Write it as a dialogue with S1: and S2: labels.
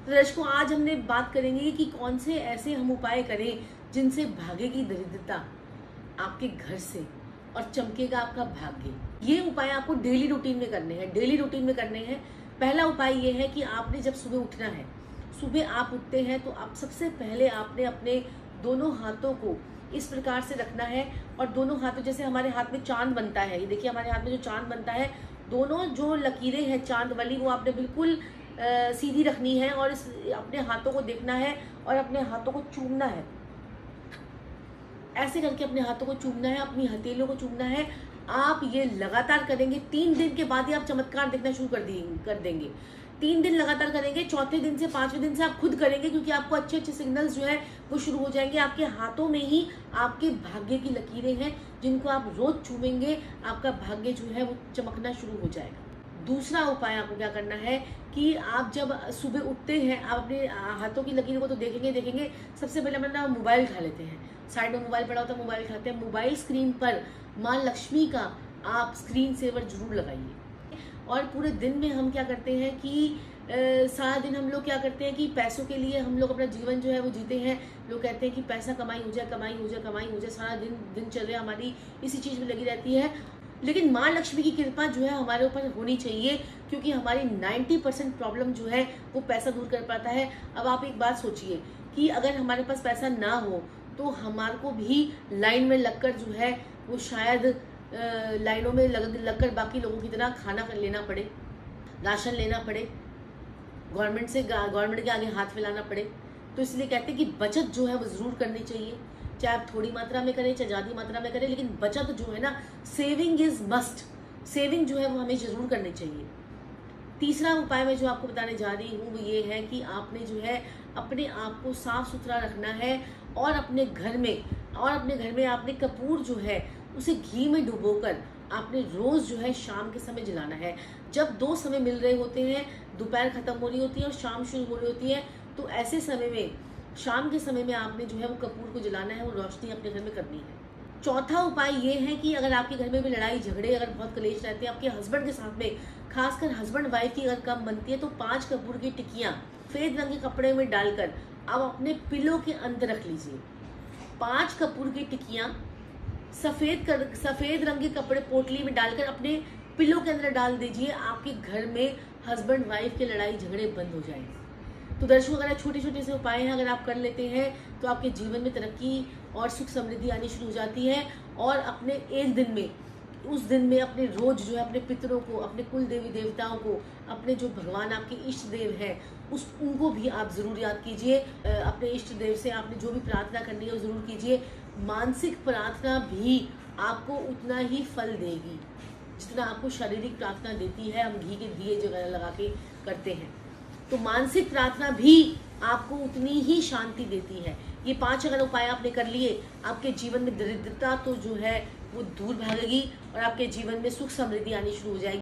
S1: तो दर्शकों, आज हमने बात करेंगे कि कौन से ऐसे हम उपाय करें जिनसे भागेगी दरिद्रता आपके घर से और चमकेगा आपका भाग्य। ये उपाय आपको डेली रूटीन में करने हैं, डेली रूटीन में करने हैं। पहला उपाय ये है कि आपने जब सुबह उठना है, सुबह आप उठते हैं तो आप सबसे पहले आपने अपने दोनों हाथों को इस प्रकार से रखना है, और दोनों हाथों, जैसे हमारे हाथ में चांद बनता है, ये देखिए हमारे हाथ में जो चांद बनता है, दोनों जो लकीरें हैं चांद वाली वो आपने बिल्कुल सीधी रखनी है, और इस अपने हाथों को देखना है और अपने हाथों को चूमना है। ऐसे करके अपने हाथों को चूमना है, अपनी हथेलियों को चूमना है। आप ये लगातार करेंगे, 3 दिन के बाद ही आप चमत्कार देखना शुरू कर देंगे। 3 दिन लगातार करेंगे, चौथे दिन से 5वें दिन से आप खुद करेंगे, क्योंकि आपको अच्छे अच्छे सिग्नल्स जो है वो शुरू हो जाएंगे। आपके हाथों में ही आपके भाग्य की लकीरें हैं, जिनको आप रोज चूमेंगे, आपका भाग्य जो है वो चमकना शुरू हो जाएगा। दूसरा उपाय आपको क्या करना है कि आप जब सुबह उठते हैं, आप अपने हाथों की लकीरों को तो देखेंगे। सबसे पहले अपना मोबाइल उठा लेते हैं, साइड में मोबाइल पड़ा होता है, मोबाइल उठाते हैं। मोबाइल स्क्रीन पर माँ लक्ष्मी का आप स्क्रीन सेवर जरूर लगाइए। और पूरे दिन में हम क्या करते हैं कि सारा दिन हम लोग क्या करते हैं कि पैसों के लिए हम लोग अपना जीवन जो है वो जीते हैं। लोग कहते हैं कि पैसा कमाई हो जाए, कमाई हो जाए, कमाई हो जाए, सारा दिनचर्या हमारी इसी चीज़ में लगी रहती है। लेकिन माँ लक्ष्मी की कृपा जो है हमारे ऊपर होनी चाहिए, क्योंकि हमारी 90% प्रॉब्लम जो है वो पैसा दूर कर पाता है। अब आप एक बात सोचिए कि अगर हमारे पास पैसा ना हो तो हमारे को भी लाइन में लगकर जो है वो शायद लाइनों में लगकर बाकी लोगों की तरह खाना लेना पड़े, राशन लेना पड़े, गवर्नमेंट के आगे हाथ फैलाना पड़े। तो इसलिए कहते हैं कि बचत जो है वो ज़रूर करनी चाहिए, चाहे आप थोड़ी मात्रा में करें चाहे ज़्यादा मात्रा में करें, लेकिन बचत जो है ना, सेविंग इज मस्ट, सेविंग जो है वो हमें ज़रूर करनी चाहिए। तीसरा उपाय मैं जो आपको बताने जा रही हूँ वो ये है कि आपने जो है अपने आप को साफ सुथरा रखना है, और अपने घर में आपने कपूर जो है उसे घी में डुबोकर आपने रोज़ जो है शाम के समय जलाना है। जब 2 समय मिल रहे होते हैं, दोपहर खत्म हो रही होती है और शाम शुरू हो रही होती है, तो ऐसे समय में, शाम के समय में आपने जो है वो कपूर को जलाना है, वो रोशनी अपने घर में करनी है। चौथा उपाय ये है कि अगर आपके घर में भी लड़ाई झगड़े, अगर बहुत कलेश रहते हैं आपके हस्बैंड के साथ में, खासकर हस्बैंड वाइफ की अगर कम बनती है, तो 5 कपूर की टिक्कियाँ सफेद रंग के कपड़े में डालकर आप अपने पिलो के अंदर रख लीजिए। 5 कपूर की टिक्कियाँ सफेद रंग के कपड़े पोटली में डालकर अपने पिलो के अंदर डाल दीजिए। आपके घर में हस्बैंड वाइफ के लड़ाई झगड़े बंद हो जाएंगे। तो दर्शकों, अगर छोटे छोटे से उपाय हैं अगर आप कर लेते हैं तो आपके जीवन में तरक्की और सुख समृद्धि आनी शुरू हो जाती है। और अपने एक दिन में, उस दिन में अपने रोज जो है अपने पितरों को, अपने कुल देवी देवताओं को, अपने जो भगवान आपके इष्ट देव हैं उनको भी आप ज़रूर याद कीजिए। अपने इष्ट देव से आपने जो भी प्रार्थना करनी है वो ज़रूर कीजिए। मानसिक प्रार्थना भी आपको उतना ही फल देगी जितना आपको शारीरिक प्रार्थना देती है। हम घी के दिए जगह लगा के करते हैं, तो मानसिक प्रार्थना भी आपको उतनी ही शांति देती है। ये 5 अगर उपाय आपने कर लिए, आपके जीवन में दरिद्रता तो जो है वो दूर भागेगी और आपके जीवन में सुख समृद्धि आनी शुरू हो जाएगी।